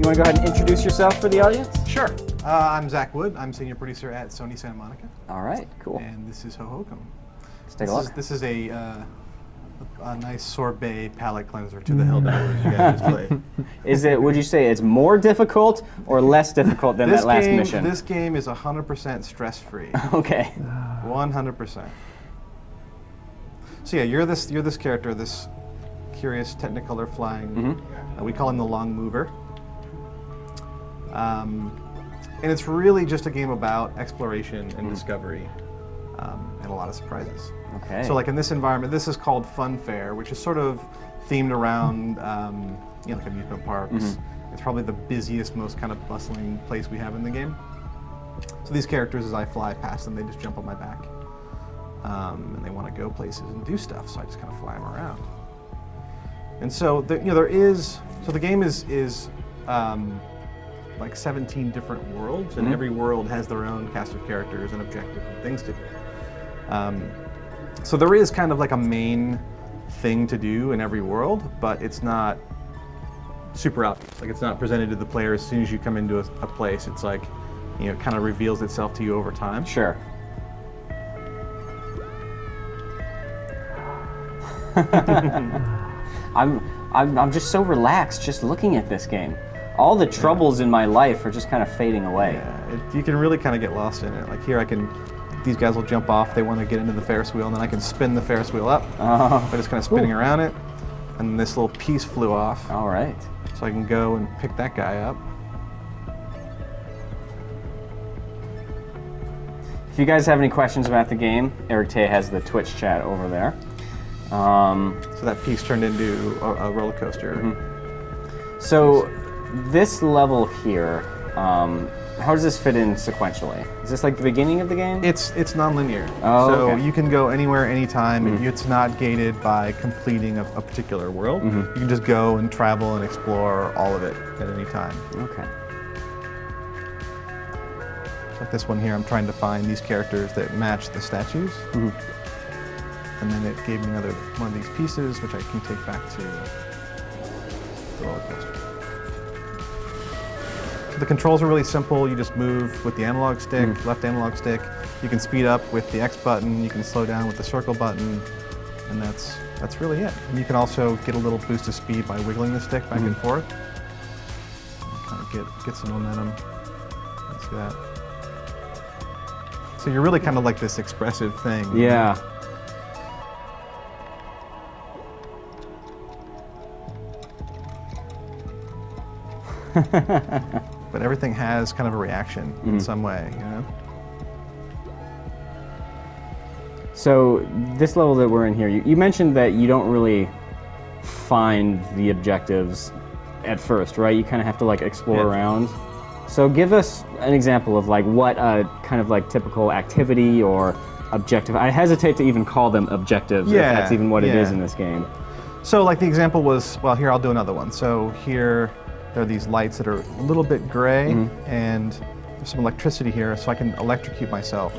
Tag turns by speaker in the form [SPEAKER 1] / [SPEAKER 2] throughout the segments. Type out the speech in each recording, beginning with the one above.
[SPEAKER 1] want to go ahead and introduce yourself for the audience?
[SPEAKER 2] Sure. I'm Zach Wood. I'm senior producer at Sony Santa Monica.
[SPEAKER 1] All right, cool.
[SPEAKER 2] And this is Hohokum.
[SPEAKER 1] Let's take a look.
[SPEAKER 2] This is a nice sorbet palate cleanser to the Helldivers you guys just played.
[SPEAKER 1] Is it? Would you say it's more difficult or less difficult than that last mission?
[SPEAKER 2] This game is 100% stress-free.
[SPEAKER 1] Okay.
[SPEAKER 2] 100%. So yeah, you're this character, this curious Technicolor flying. We call him the Long Mover. And it's really just a game about exploration and discovery, and a lot of surprises.
[SPEAKER 1] Okay.
[SPEAKER 2] So like in this environment, this is called Fun Fair, which is sort of themed around like amusement parks. It's probably the busiest, most kind of bustling place we have in the game. So these characters, as I fly past them, they just jump on my back. And they want to go places and do stuff, so I just kind of fly them around. And so the game is like 17 different worlds, and every world has their own cast of characters and objectives and things to do. So there is kind of like a main thing to do in every world, but it's not super obvious. Like it's not presented to the player as soon as you come into a place. It's like, it kind of reveals itself to you over time.
[SPEAKER 1] Sure. I'm just so relaxed just looking at this game. All the troubles in my life are just kind of fading away.
[SPEAKER 2] Yeah, you can really kind of get lost in it. Like here, these guys will jump off. They want to get into the Ferris wheel, and then I can spin the Ferris wheel up by just kind of spinning around it. And this little piece flew off.
[SPEAKER 1] All right.
[SPEAKER 2] So I can go and pick that guy up.
[SPEAKER 1] If you guys have any questions about the game, Eric Tay has the Twitch chat over there.
[SPEAKER 2] So that piece turned into a roller coaster.
[SPEAKER 1] So this level here, how does this fit in sequentially? Is this like the beginning of the game?
[SPEAKER 2] It's non-linear.
[SPEAKER 1] Oh,
[SPEAKER 2] so
[SPEAKER 1] okay.
[SPEAKER 2] you can go anywhere, anytime. It's not gated by completing a particular world. You can just go and travel and explore all of it at any time.
[SPEAKER 1] Okay.
[SPEAKER 2] Like this one here, I'm trying to find these characters that match the statues. And then it gave me another one of these pieces, which I can take back to the roller coaster. So the controls are really simple. You just move with the analog stick, left analog stick. You can speed up with the X button. You can slow down with the circle button, and that's really it. And you can also get a little boost of speed by wiggling the stick back and forth. And kind of get some momentum. See that? So you're really kind of like this expressive thing.
[SPEAKER 1] Yeah.
[SPEAKER 2] But everything has kind of a reaction in some way,
[SPEAKER 1] So this level that we're in here, you mentioned that you don't really find the objectives at first, right? You kind of have to like explore around. So give us an example of like what a kind of like typical activity or objective. I hesitate to even call them objectives if that's even what it is in this game.
[SPEAKER 2] So like the example was, well, here I'll do another one. So here there are these lights that are a little bit gray, and there's some electricity here, so I can electrocute myself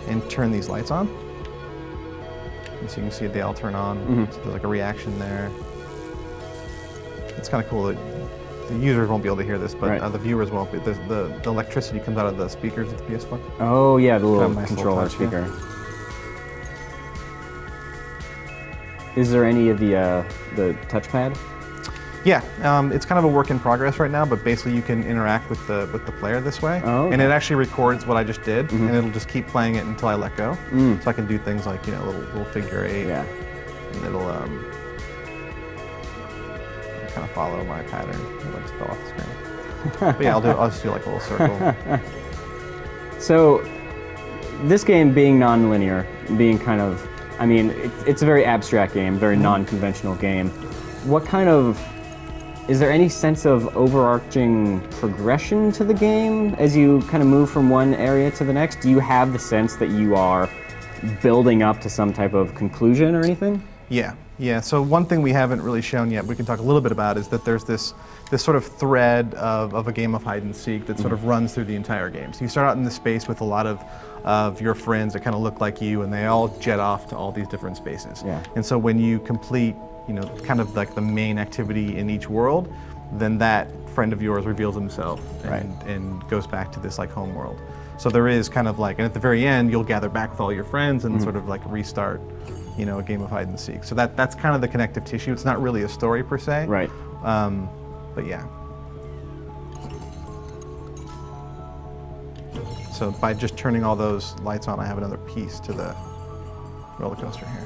[SPEAKER 2] and turn these lights on. And so you can see they all turn on. So there's like a reaction there. It's kind of cool that the users won't be able to hear this, but the viewers won't. The electricity comes out of the speakers of the PS4.
[SPEAKER 1] Oh yeah, the little
[SPEAKER 2] nice
[SPEAKER 1] controller
[SPEAKER 2] little touch,
[SPEAKER 1] speaker. Is there any of the touchpad?
[SPEAKER 2] Yeah, it's kind of a work in progress right now, but basically you can interact with the player this way, and it actually records what I just did, and it'll just keep playing it until I let go. So I can do things like little figure eight, and it'll kind of follow my pattern. I just fell off the screen. But yeah, I'll just do like a little circle.
[SPEAKER 1] So this game being non-linear, being kind of, I mean, it's a very abstract game, very non-conventional game. What kind of, is there any sense of overarching progression to the game as you kind of move from one area to the next? Do you have the sense that you are building up to some type of conclusion or anything?
[SPEAKER 2] Yeah. So one thing we haven't really shown yet, we can talk a little bit about, is that there's this sort of thread of a game of hide and seek that sort of runs through the entire game. So you start out in this space with a lot of your friends that kind of look like you, and they all jet off to all these different spaces. And so when you complete, kind of like the main activity in each world, then that friend of yours reveals himself and goes back to this like home world. So there is kind of like, and at the very end, you'll gather back with all your friends and sort of like restart, you know, a game of hide and seek. So that's kind of the connective tissue. It's not really a story per se.
[SPEAKER 1] Right.
[SPEAKER 2] But yeah. So by just turning all those lights on, I have another piece to the roller coaster here.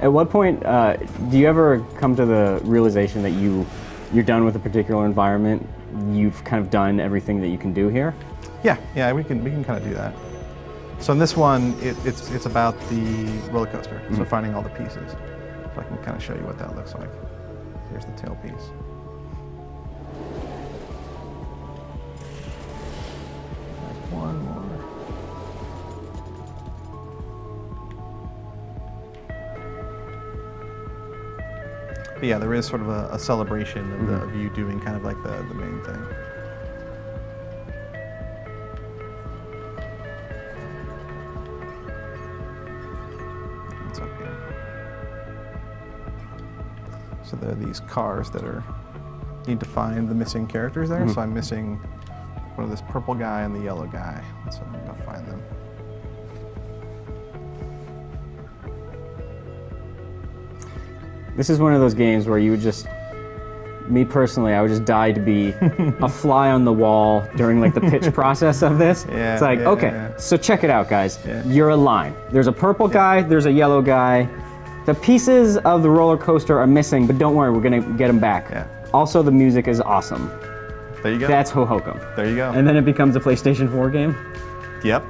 [SPEAKER 1] At what point do you ever come to the realization that you're done with a particular environment? You've kind of done everything that you can do here?
[SPEAKER 2] Yeah, we can kind of do that. So in this one, it's about the roller coaster. So finding all the pieces. So I can kind of show you what that looks like. Here's the tail piece. There's one more. But yeah, there is sort of a celebration of you doing kind of like the main thing. What's up here? So there are these cars that need to find the missing characters there. So I'm missing one of this purple guy and the yellow guy. So I'm gonna find them.
[SPEAKER 1] This is one of those games where you would just, me personally, I would just die to be a fly on the wall during like the pitch process of this.
[SPEAKER 2] Yeah,
[SPEAKER 1] it's like, okay, so check it out, guys. You're a line. There's a purple guy, there's a yellow guy. The pieces of the roller coaster are missing, but don't worry, we're gonna get them back. Also, the music is awesome.
[SPEAKER 2] There you go.
[SPEAKER 1] That's Hohokum.
[SPEAKER 2] There you go.
[SPEAKER 1] And then it becomes a PlayStation 4 game?
[SPEAKER 2] Yep.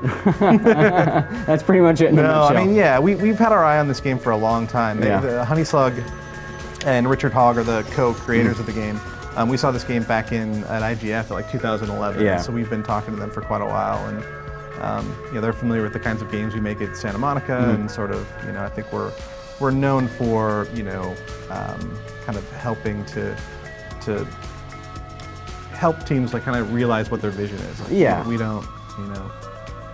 [SPEAKER 1] That's pretty much it in a nutshell.
[SPEAKER 2] I mean, yeah, we've had our eye on this game for a long time. The Honey Slug and Richard Hogg are the co-creators of the game. We saw this game back at IGF at like 2011, so we've been talking to them for quite a while, and you know, they're familiar with the kinds of games we make at Santa Monica, and sort of, you know, I think we're known for, you know, kind of helping to help teams like kind of realize what their vision is. Like, we don't, you know,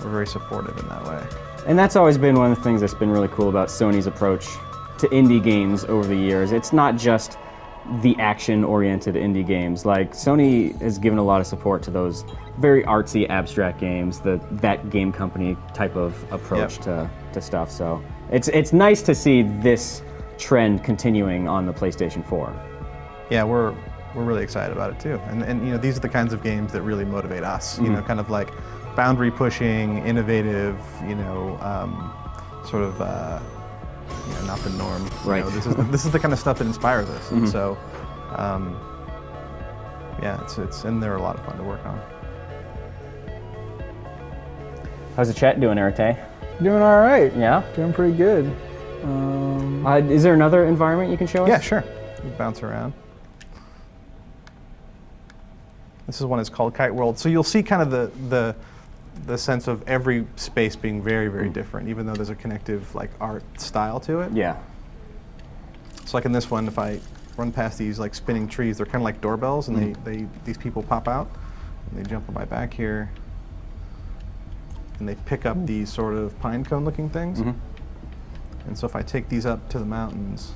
[SPEAKER 2] we're very supportive in that way.
[SPEAKER 1] And that's always been one of the things that's been really cool about Sony's approach to indie games over the years. It's not just the action-oriented indie games. Like, Sony has given a lot of support to those very artsy, abstract games, that game company type of approach to stuff. So it's nice to see this trend continuing on the PlayStation 4.
[SPEAKER 2] Yeah, we're really excited about it too. And you know, these are the kinds of games that really motivate us. You know, kind of like boundary pushing, innovative, you know, sort of you know, not the norm.
[SPEAKER 1] Right.
[SPEAKER 2] You know, this is the kind of stuff that inspires us. And so, yeah, and they're a lot of fun to work on.
[SPEAKER 1] How's the chat doing, Arete?
[SPEAKER 3] Doing all right.
[SPEAKER 1] Yeah?
[SPEAKER 3] Doing pretty good.
[SPEAKER 1] Is there another environment you can show us?
[SPEAKER 2] Yeah, sure. We bounce around. This is one that's called Kite World. So you'll see kind of the sense of every space being very, very different, even though there's a connective like art style to it.
[SPEAKER 1] Yeah.
[SPEAKER 2] So like in this one, if I run past these like spinning trees, they're kind of like doorbells, and these people pop out, and they jump on my back here, and they pick up these sort of pine cone looking things. And so if I take these up to the mountains,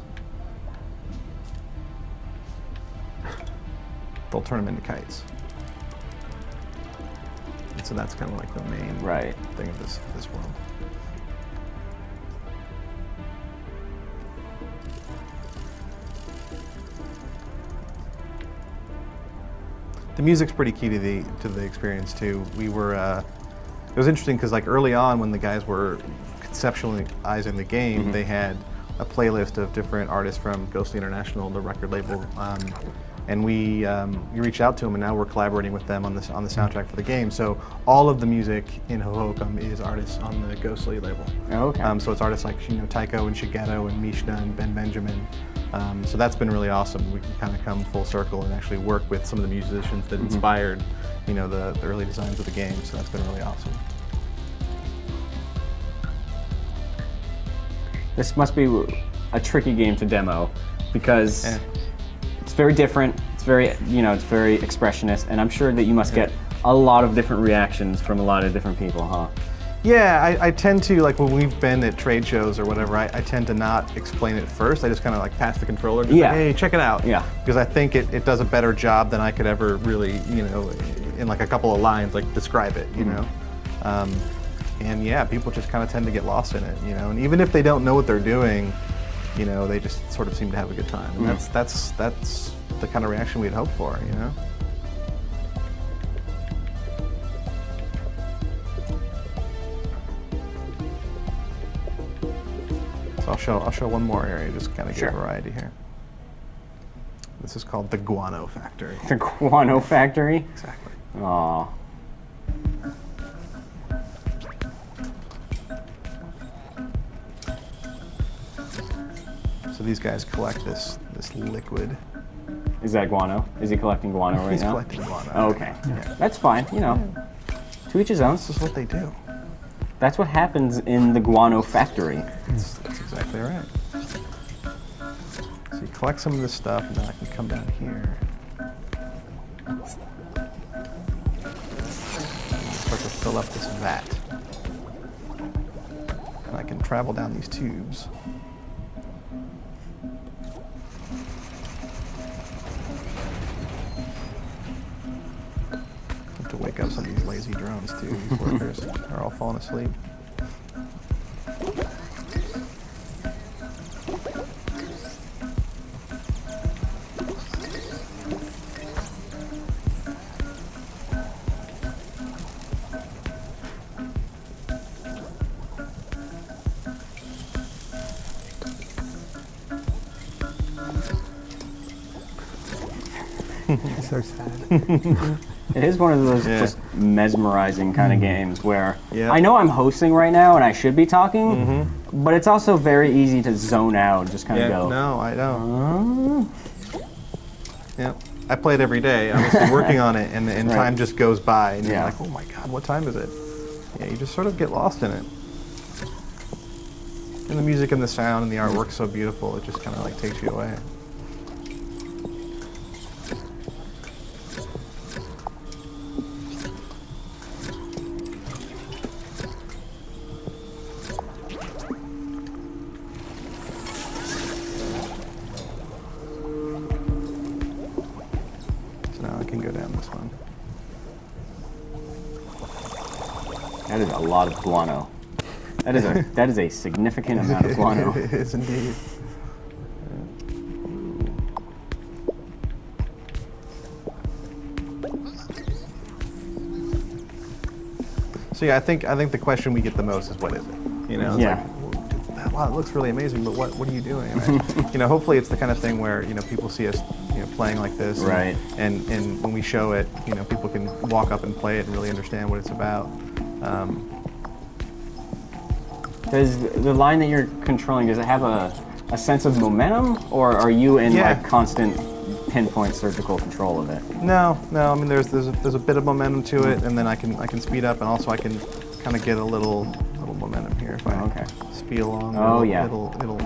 [SPEAKER 2] they'll turn them into kites. And so that's kind of like the main thing of this world. The music's pretty key to the experience too. We were it was interesting because like early on when the guys were conceptualizing the game, they had a playlist of different artists from Ghostly International, the record label, and we reached out to them, and now we're collaborating with them on the soundtrack for the game. So all of the music in Hohokum is artists on the Ghostly label.
[SPEAKER 1] Oh, okay.
[SPEAKER 2] So it's artists like, you know, Taiko and Shigeto and Mishna and Ben Benjamin. So that's been really awesome. We can kind of come full circle and actually work with some of the musicians that inspired, you know, the early designs of the game. So that's been really awesome.
[SPEAKER 1] This must be a tricky game to demo because it's very different. It's very, you know, it's very expressionist, and I'm sure that you must get a lot of different reactions from a lot of different people, huh?
[SPEAKER 2] Yeah, I tend to, like when we've been at trade shows or whatever, I tend to not explain it first. I just kind of like pass the controller, just like, hey, check it out.
[SPEAKER 1] Yeah.
[SPEAKER 2] Because I think it does a better job than I could ever really, in like a couple of lines, like describe it, you know? And yeah, people just kind of tend to get lost in it, and even if they don't know what they're doing, they just sort of seem to have a good time. And that's the kind of reaction we'd hope for, So I'll show one more area, just kind of get variety here. This is called the Guano Factory.
[SPEAKER 1] The Guano Factory?
[SPEAKER 2] Exactly.
[SPEAKER 1] Aww.
[SPEAKER 2] So these guys collect this liquid.
[SPEAKER 1] Is that guano? Is he collecting guano right now?
[SPEAKER 2] He's collecting guano.
[SPEAKER 1] Oh, okay. Yeah. That's fine, To each his own.
[SPEAKER 2] This is what they do.
[SPEAKER 1] That's what happens in the Guano Factory.
[SPEAKER 2] That's exactly right. So you collect some of this stuff, and then I can come down here. And start to fill up this vat. And I can travel down these tubes. Have to wake up some of these lazy drones too. These workers are all falling asleep.
[SPEAKER 3] So sad.
[SPEAKER 1] It is one of those just mesmerizing kind of games where I know I'm hosting right now and I should be talking, but it's also very easy to zone out and just kind of go.
[SPEAKER 2] No, I don't. Yeah, I play it every day. I'm just working on it, and time just goes by, and you're like, oh my god, what time is it? Yeah, you just sort of get lost in it. And the music and the sound and the artwork's so beautiful, it just kind of like takes you away.
[SPEAKER 1] That is a lot of guano. That is a significant amount of guano.
[SPEAKER 2] It is indeed. So yeah, I think the question we get the most is, what is it? It's like, wow, it looks really amazing, but what are you doing? And hopefully it's the kind of thing where people see us playing like this, and when we show it, people can walk up and play it and really understand what it's about.
[SPEAKER 1] Does the line that you're controlling, does it have a sense of momentum, or are you in like constant pinpoint surgical control of it?
[SPEAKER 2] No. I mean, there's a bit of momentum to it, and then I can speed up, and also I can kind of get a little momentum here if I speed along. It'll.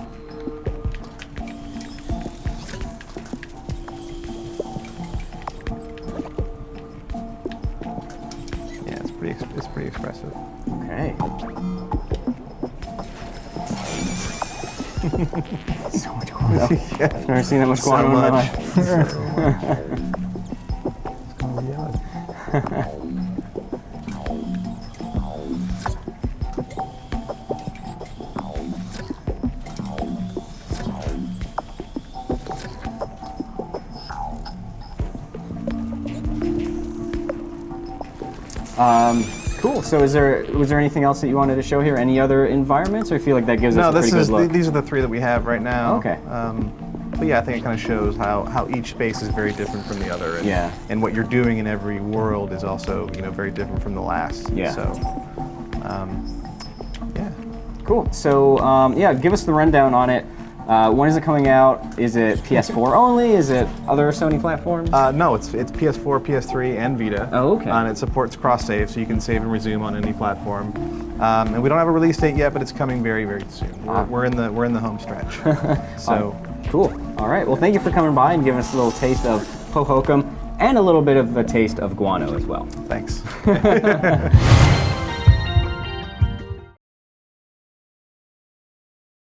[SPEAKER 2] Yeah, it's pretty expressive.
[SPEAKER 1] Okay. So much guano. I've never seen that much guano in my life.
[SPEAKER 3] It's gonna be yellow.
[SPEAKER 1] Cool. So was there anything else that you wanted to show here? Any other environments, or you feel like that gives us a pretty good look?
[SPEAKER 2] These are the three that we have right now.
[SPEAKER 1] Okay.
[SPEAKER 2] But yeah, I think it kind of shows how each space is very different from the other, and what you're doing in every world is also very different from the last.
[SPEAKER 1] Yeah.
[SPEAKER 2] So, yeah.
[SPEAKER 1] Cool. So yeah, give us the rundown on it. When is it coming out? Is it PS4 only? Is it other Sony platforms?
[SPEAKER 2] No, it's PS4, PS3, and Vita.
[SPEAKER 1] Oh, okay.
[SPEAKER 2] And it supports cross-save, so you can save and resume on any platform. And we don't have a release date yet, but it's coming very, very soon. We're in the home stretch. So
[SPEAKER 1] cool. All right. Well, thank you for coming by and giving us a little taste of Hohokum and a little bit of a taste of guano as well.
[SPEAKER 2] Thanks.